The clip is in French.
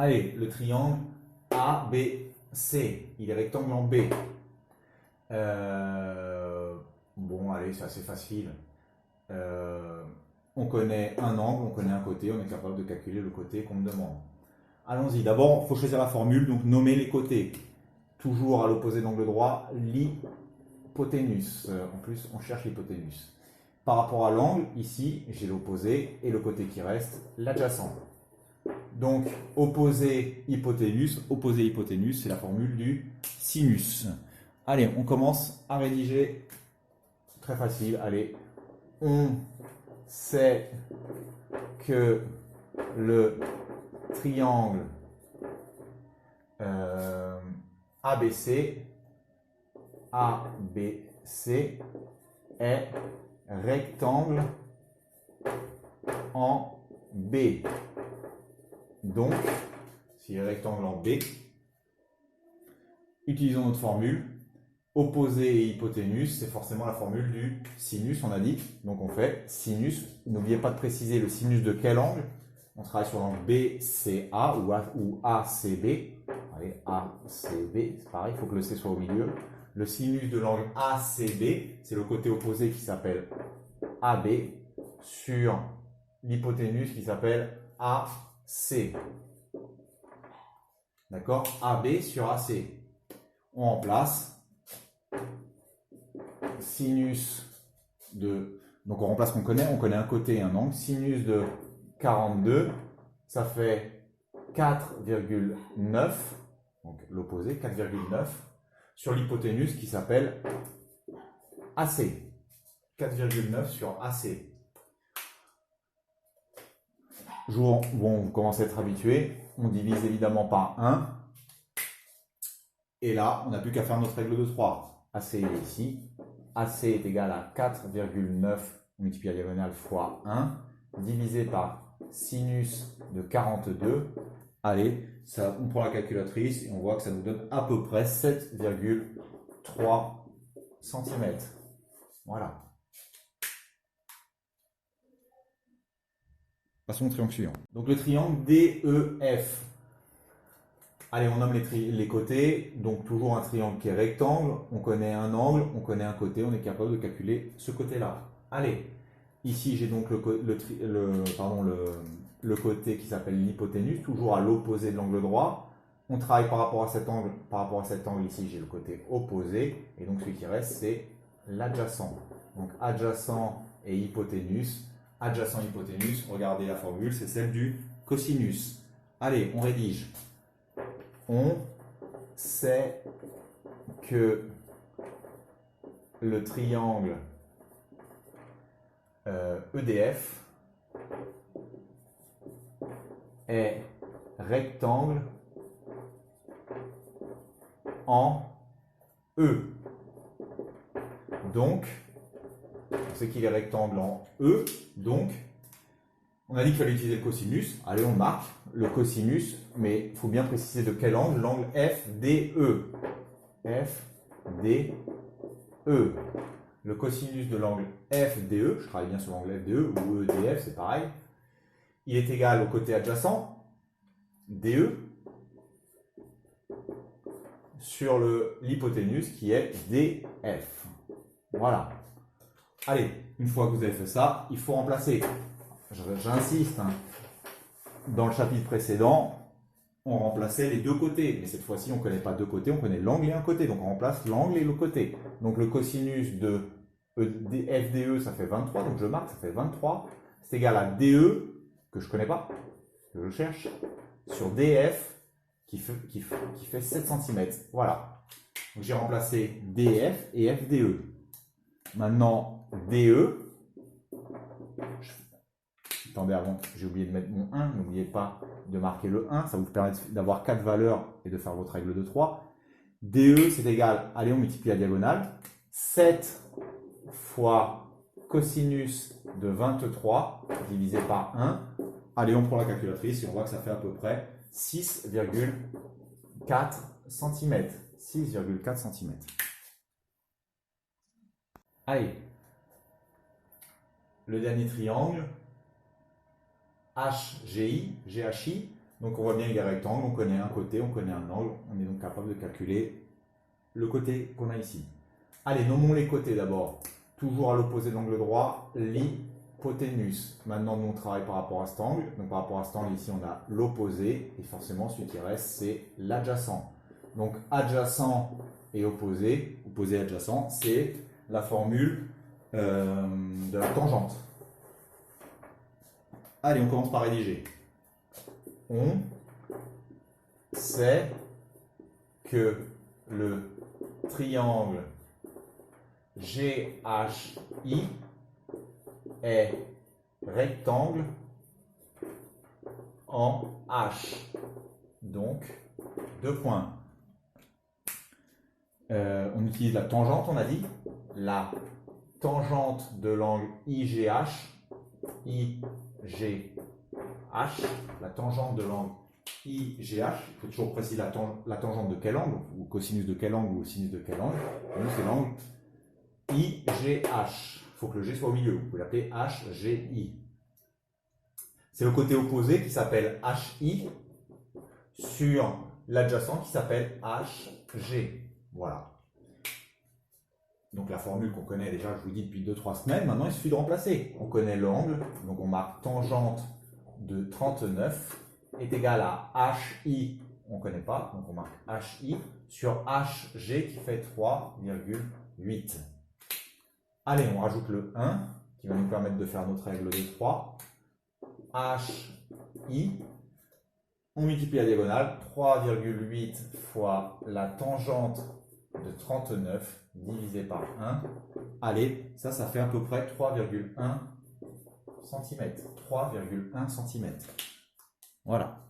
Allez, le triangle ABC, il est rectangle en B. Bon, allez, c'est assez facile. On connaît un angle, on connaît un côté, on est capable de calculer le côté qu'on me demande. Allons-y, d'abord, il faut choisir la formule, donc nommer les côtés. Toujours à l'opposé d'angle droit, l'hypoténuse. En plus, on cherche l'hypoténuse. Par rapport à l'angle, ici, j'ai l'opposé et le côté qui reste, l'adjacent. Donc, opposé hypoténuse, c'est la formule du sinus. Allez, on commence à rédiger. Très facile, allez. On sait que le triangle ABC est rectangle en B. Donc, s'il est rectangle en B, utilisons notre formule. Opposé et hypoténuse, c'est forcément la formule du sinus, on a dit. Donc on fait sinus. N'oubliez pas de préciser le sinus de quel angle. On travaille sur l'angle BCA ou ACB. Allez, ACB, c'est pareil, il faut que le C soit au milieu. Le sinus de l'angle ACB, c'est le côté opposé qui s'appelle AB sur l'hypoténuse qui s'appelle AC. D'accord? AB sur AC. On remplace sinus de... Donc on remplace ce qu'on connaît. On connaît un côté et un angle. Sinus de 42, ça fait 4,9. Donc l'opposé, 4,9. Sur l'hypoténuse qui s'appelle AC. 4,9 sur AC. Bon, vous commencez à être habitué. On divise évidemment par 1. Et là, on n'a plus qu'à faire notre règle de 3. AC est ici. AC est égal à 4,9 multiplié à diagonale fois 1, divisé par sinus de 42. Allez, ça, on prend la calculatrice et on voit que ça nous donne à peu près 7,3 cm. Voilà. Passons au triangle suivant. Donc le triangle DEF. Allez, on nomme les côtés. Donc toujours un triangle qui est rectangle. On connaît un angle, on connaît un côté. On est capable de calculer ce côté-là. Allez, ici j'ai donc le côté qui s'appelle l'hypoténuse, toujours à l'opposé de l'angle droit. On travaille par rapport à cet angle. Par rapport à cet angle ici, j'ai le côté opposé. Et donc celui qui reste, c'est l'adjacent. Donc adjacent et hypoténuse. Adjacent hypoténuse, regardez la formule, c'est celle du cosinus. Allez, on rédige. On sait que le triangle EDF est rectangle en E. Donc, on sait qu'il est rectangle en E, donc on a dit qu'il fallait utiliser le cosinus. Allez, on marque le cosinus, mais il faut bien préciser de quel angle. L'angle FDE. FDE. Le cosinus de l'angle FDE, je travaille bien sur l'angle FDE, ou EDF, c'est pareil. Il est égal au côté adjacent, DE, sur l'hypoténuse qui est DF. Voilà. Allez, une fois que vous avez fait ça, il faut remplacer. J'insiste, hein. Dans le chapitre précédent, on remplaçait les deux côtés. Mais cette fois-ci, on ne connaît pas deux côtés, on connaît l'angle et un côté. Donc on remplace l'angle et le côté. Donc le cosinus de FDE, ça fait 23. Donc je marque, ça fait 23. C'est égal à DE, que je ne connais pas, que je cherche, sur DF, qui fait 7 cm. Voilà. Donc j'ai remplacé DF et FDE. Maintenant, DE. Attendez, avant, j'ai oublié de mettre mon 1. N'oubliez pas de marquer le 1. Ça vous permet d'avoir 4 valeurs et de faire votre règle de 3. DE, c'est égal, allez, on multiplie la diagonale. 7 fois cosinus de 23 divisé par 1. Allez, on prend la calculatrice et on voit que ça fait à peu près 6,4 cm. 6,4 cm. Allez, le dernier triangle, HGI, GHI, Donc on voit bien qu'il y a rectangle, on connaît un côté, on connaît un angle, on est donc capable de calculer le côté qu'on a ici. Allez, nommons les côtés d'abord. Toujours à l'opposé de l'angle droit, l'hypoténuse. Maintenant, nous on travaille par rapport à cet angle. Donc par rapport à cet angle, ici on a l'opposé, et forcément celui qui reste c'est l'adjacent. Donc adjacent et opposé, opposé adjacent, c'est la formule de la tangente. Allez, on commence par rédiger. On sait que le triangle GHI est rectangle en H. Donc, 2 points. On utilise la tangente, on a dit. La tangente de l'angle IGH, la tangente de l'angle IGH, il faut toujours préciser la tangente de quel angle, ou cosinus de quel angle, ou sinus de quel angle. Pour nous, c'est l'angle IGH. Il faut que le G soit au milieu, vous pouvez l'appeler HGI. C'est le côté opposé qui s'appelle HI sur l'adjacent qui s'appelle HG. Voilà. Donc la formule qu'on connaît déjà, je vous dis depuis 2-3 semaines, maintenant il suffit de remplacer. On connaît l'angle, donc on marque tangente de 39 est égal à HI, on ne connaît pas, donc on marque HI sur HG qui fait 3,8. Allez, on rajoute le 1 qui va nous permettre de faire notre règle de 3. HI, on multiplie la diagonale, 3,8 fois la tangente de 39 divisé par 1. Allez, ça fait à peu près 3,1 cm. 3,1 cm. Voilà.